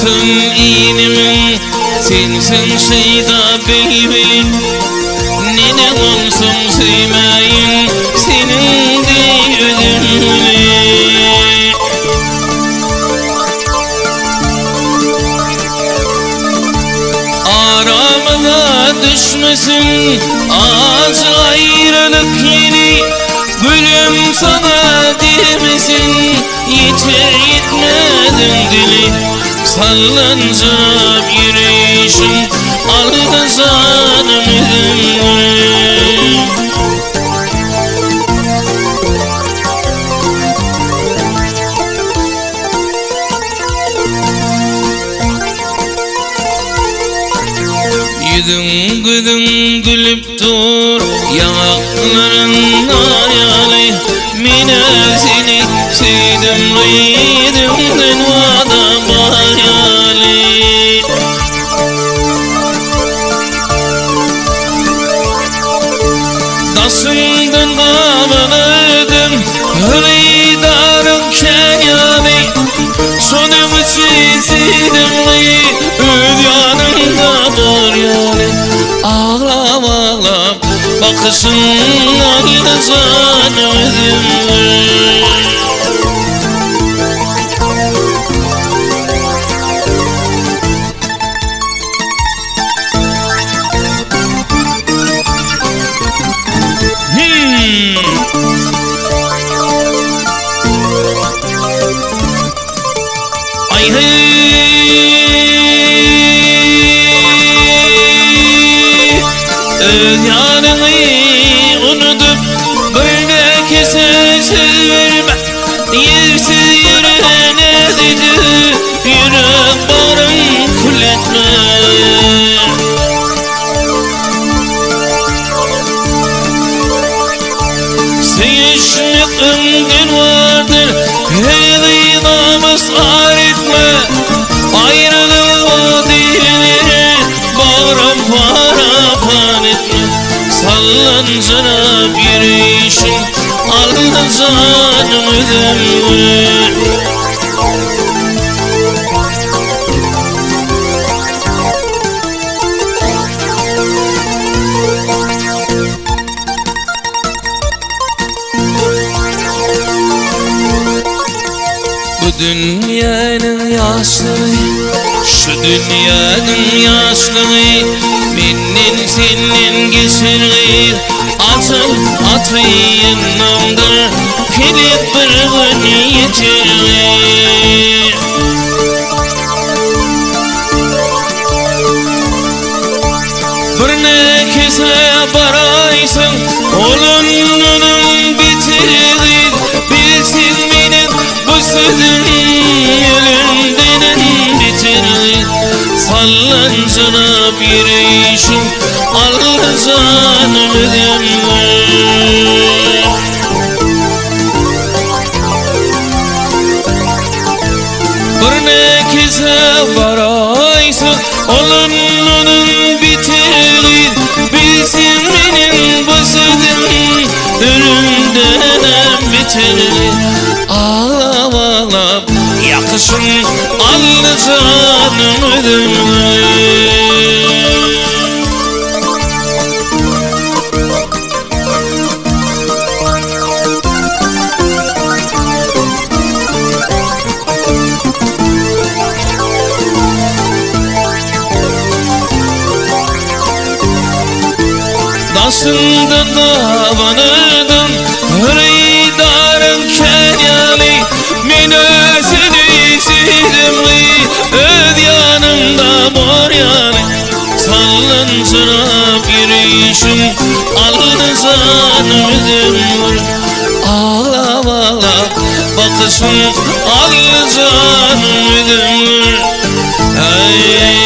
Altın iğnemin sensin şeyda bülbülüm. Ne olsun sevmeyin senin de ödümlü. Aramıza düşmesin ağaç ayrılık yeri. Gülüm sana demesin yeter yetmedin dili. Sallancıp yürüyüşüm aldı zanım ödümlü. Yüzün gıdın gülüp dur yanakların ayalı. Mine seni sevdim gıydımdan vada bayali. Dasından kavanadım hıydarın kenyali. Sonumu çizdim öd yanımda boryali. Ağlam ağlam bakışın aldı canım ödümlü. Ay öz yanını unutup böyle kese sevme. Yersiz yüreğine dedi yürek bağrım kul etme. Sevişmek ömrün vardır hey namus ar etme. Ayrılığı vadileri bağrım parapan etme. Sallancıp yürüyüşün aldı canım ödümlü. Bu dünyanın yaşlığı, şu dünyanın yaşlığı, benim senin geçirliği. Atı yanımdır gelip bir gün yetirli. Bir ne kese baraysın olunun bitirdi. Bilsin benim bu sözüm ölümden bitirdi. Sallancıp yürüyüşüm aldı canım ödümlü. Bir ne kese baraysın olunun bitirdi. Bilsin benim bu sözüm ölümden bitirdi. Ağlam ağlam yakışın aldı canım ödümlü. Dasından kavanırdım hıydarın kenyali. Mine seni sevdim öd yanımda boryali. Sallancıp yürüyüşüm aldı canım ödümlü. Ağlam ağlam bakışın aldı canım ödümlü. Ay